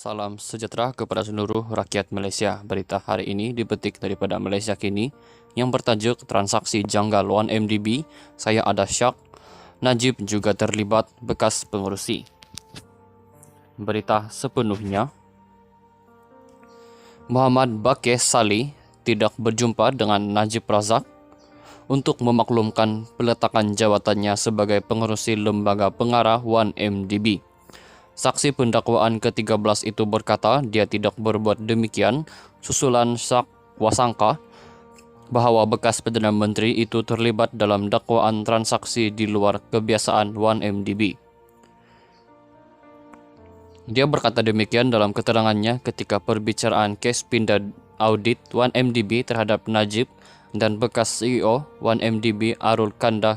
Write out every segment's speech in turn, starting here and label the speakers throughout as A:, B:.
A: Salam sejahtera kepada seluruh rakyat Malaysia. Berita hari ini dipetik daripada Malaysia Kini yang bertajuk Transaksi Janggal 1MDB. Saya ada syak. Najib juga terlibat bekas pengerusi. Berita sepenuhnya. Muhammad Bakir Saleh tidak berjumpa dengan Najib Razak untuk memaklumkan peletakan jawatannya sebagai pengerusi lembaga pengarah 1MDB. Saksi pendakwaan ke-13 itu berkata dia tidak berbuat demikian susulan wasangka bahawa bekas Perdana Menteri itu terlibat dalam dakwaan transaksi di luar kebiasaan 1MDB. Dia berkata demikian dalam keterangannya ketika perbicaraan kes pindah audit 1MDB terhadap Najib dan bekas CEO 1MDB Arul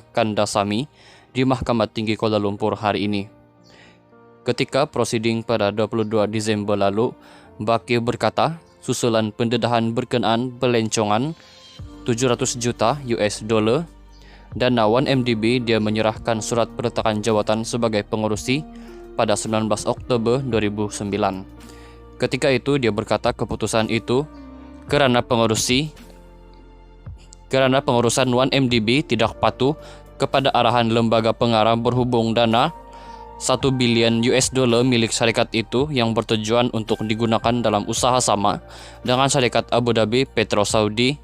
A: Kandasamy di Mahkamah Tinggi Kuala Lumpur hari ini. Ketika prosiding pada 22 Disember lalu, Bakir berkata susulan pendedahan berkenaan pelencongan 700 juta US dollar dana 1MDB, dia menyerahkan surat peletakan jawatan sebagai pengerusi pada 19 Oktober 2009. Ketika itu dia berkata keputusan itu kerana pengurusan 1MDB tidak patuh kepada arahan lembaga pengarah berhubung dana 1 bilion US dollar milik syarikat itu yang bertujuan untuk digunakan dalam usaha sama dengan syarikat Abu Dhabi Petro Saudi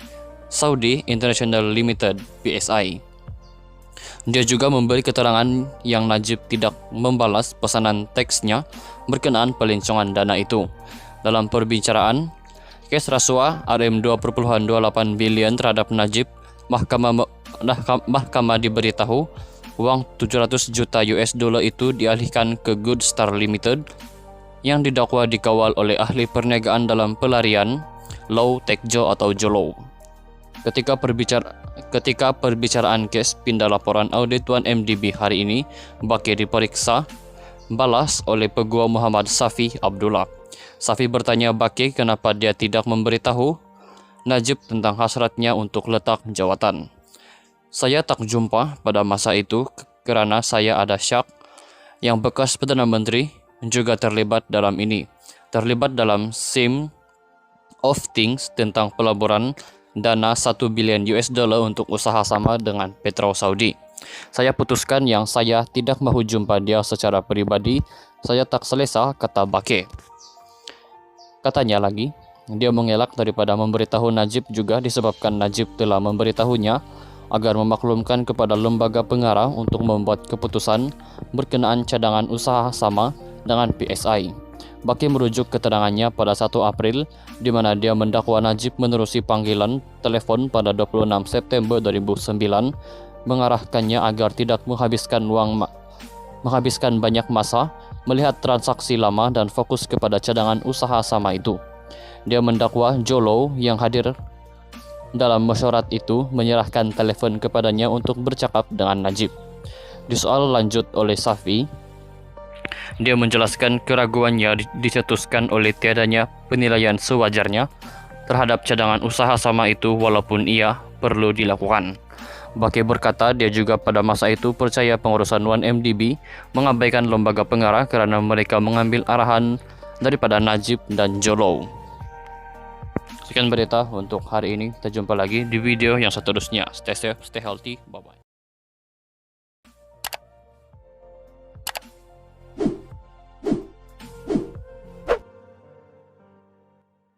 A: International Limited (PSI). Dia juga memberi keterangan yang Najib tidak membalas pesanan teksnya berkenaan pelencongan dana itu. Dalam perbicaraan kes rasuah RM2.28 bilion terhadap Najib, Mahkamah diberitahu uang 700 juta US dollar itu dialihkan ke Good Star Limited yang didakwa dikawal oleh ahli perniagaan dalam pelarian Low Tekjo atau Jolo. Ketika perbicaraan kes pindah laporan audit 1MDB hari ini, Bakir diperiksa balas oleh Peguam Muhammad Safi Abdullah. Safi bertanya Bakir kenapa dia tidak memberitahu Najib tentang hasratnya untuk letak jawatan. Saya tak jumpa pada masa itu kerana saya ada syak yang bekas Perdana Menteri juga terlibat dalam ini. Terlibat dalam scheme of things tentang pelaburan dana 1 bilion US dollar untuk usaha sama dengan Petro Saudi. Saya putuskan yang saya tidak mahu jumpa dia secara peribadi. Saya tak selesa, kata Bakir. Katanya lagi, dia mengelak daripada memberitahu Najib juga disebabkan Najib telah memberitahunya agar memaklumkan kepada lembaga pengarah untuk membuat keputusan berkenaan cadangan usaha sama dengan PSI. Bakir merujuk keterangannya pada 1 April di mana dia mendakwa Najib menerusi panggilan telefon pada 26 September 2009 mengarahkannya agar tidak menghabiskan banyak masa melihat transaksi lama dan fokus kepada cadangan usaha sama itu. Dia mendakwa Jolo yang hadir dalam mesyuarat itu menyerahkan telefon kepadanya untuk bercakap dengan Najib. Disoal lanjut oleh Safi, dia menjelaskan keraguannya dicetuskan oleh tiadanya penilaian sewajarnya terhadap cadangan usaha sama itu walaupun ia perlu dilakukan. Bakir berkata dia juga pada masa itu percaya pengurusan 1MDB mengabaikan lembaga pengarah kerana mereka mengambil arahan daripada Najib dan Jolo. Sekian berita untuk hari ini. Kita jumpa lagi di video yang seterusnya. Stay safe, stay healthy. Bye-bye.